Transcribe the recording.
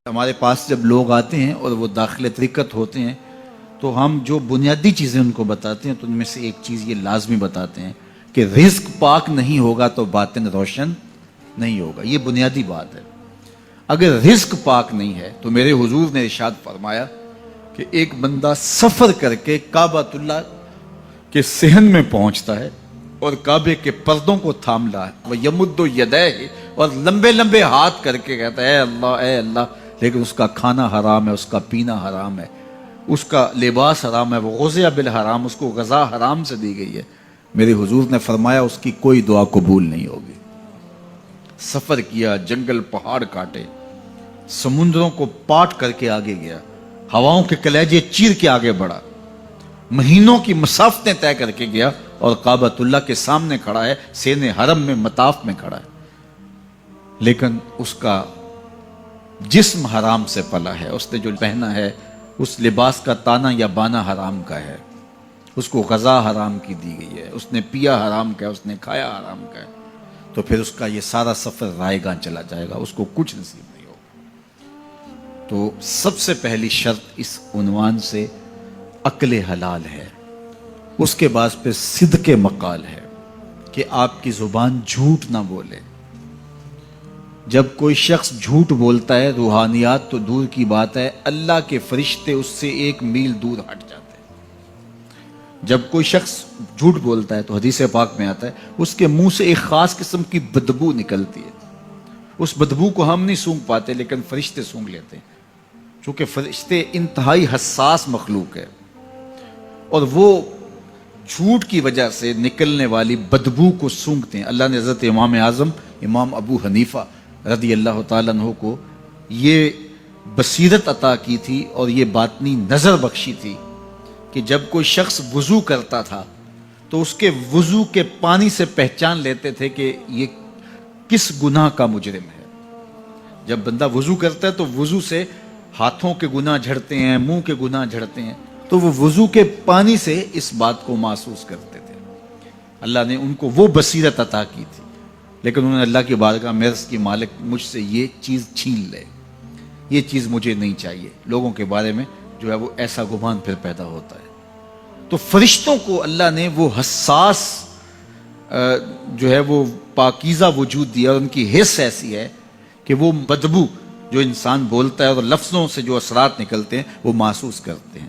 ہمارے پاس جب لوگ آتے ہیں اور وہ داخل طریقت ہوتے ہیں تو ہم جو بنیادی چیزیں ان کو بتاتے ہیں تو ان میں سے ایک چیز یہ لازمی بتاتے ہیں کہ رزق پاک نہیں ہوگا تو باطن روشن نہیں ہوگا. یہ بنیادی بات ہے. اگر رزق پاک نہیں ہے تو میرے حضور نے ارشاد فرمایا کہ ایک بندہ سفر کر کے کعبۃ اللہ کے صحن میں پہنچتا ہے اور کعبے کے پردوں کو تھام لا ہے وہ یمد یدیہ اور لمبے لمبے ہاتھ کر کے کہتا ہے اے اللہ, لیکن اس کا کھانا حرام ہے, اس کا پینا حرام ہے, اس کا لباس حرام ہے, وہ غذیہ بالحرام, اس کو غذا حرام سے دی گئی ہے. میرے حضور نے فرمایا اس کی کوئی دعا قبول نہیں ہوگی. سفر کیا, جنگل پہاڑ کاٹے, سمندروں کو پاٹ کر کے آگے گیا, ہواؤں کے کلیجے چیر کے آگے بڑھا, مہینوں کی مسافتیں طے کر کے گیا اور کعبۃ اللہ کے سامنے کھڑا ہے, سین حرم میں مطاف میں کھڑا ہے, لیکن اس کا جسم حرام سے پلا ہے. اس نے جو پہنا ہے اس لباس کا تانا یا بانا حرام کا ہے, اس کو غذا حرام کی دی گئی ہے, اس نے پیا حرام کا ہے, اس نے کھایا حرام کا ہے, تو پھر اس کا یہ سارا سفر رائے گاں چلا جائے گا, اس کو کچھ نصیب نہیں ہوگا. تو سب سے پہلی شرط اس عنوان سے عقل حلال ہے. اس کے بعد پھر صدق مقال ہے کہ آپ کی زبان جھوٹ نہ بولے. جب کوئی شخص جھوٹ بولتا ہے روحانیات تو دور کی بات ہے, اللہ کے فرشتے اس سے 1 میل دور ہٹ جاتے ہیں. جب کوئی شخص جھوٹ بولتا ہے تو حدیث پاک میں آتا ہے اس کے منہ سے ایک خاص قسم کی بدبو نکلتی ہے. اس بدبو کو ہم نہیں سونگھ پاتے لیکن فرشتے سونگھ لیتے ہیں, چونکہ فرشتے انتہائی حساس مخلوق ہے اور وہ جھوٹ کی وجہ سے نکلنے والی بدبو کو سونگھتے ہیں. اللہ نے حضرت امام اعظم امام ابو حنیفہ رضی اللہ تعالیٰ عنہ کو یہ بصیرت عطا کی تھی اور یہ باطنی نظر بخشی تھی کہ جب کوئی شخص وضو کرتا تھا تو اس کے وضو کے پانی سے پہچان لیتے تھے کہ یہ کس گناہ کا مجرم ہے. جب بندہ وضو کرتا ہے تو وضو سے ہاتھوں کے گناہ جھڑتے ہیں, منہ کے گناہ جھڑتے ہیں, تو وہ وضو کے پانی سے اس بات کو محسوس کرتے تھے. اللہ نے ان کو وہ بصیرت عطا کی تھی, لیکن انہوں نے اللہ کی بارگاہ میں عرض کی مالک مجھ سے یہ چیز چھین لے, یہ چیز مجھے نہیں چاہیے. لوگوں کے بارے میں جو ہے وہ ایسا گمان پھر پیدا ہوتا ہے. تو فرشتوں کو اللہ نے وہ حساس جو ہے وہ پاکیزہ وجود دیا, اور ان کی حس ایسی ہے کہ وہ بدبو جو انسان بولتا ہے اور لفظوں سے جو اثرات نکلتے ہیں وہ محسوس کرتے ہیں.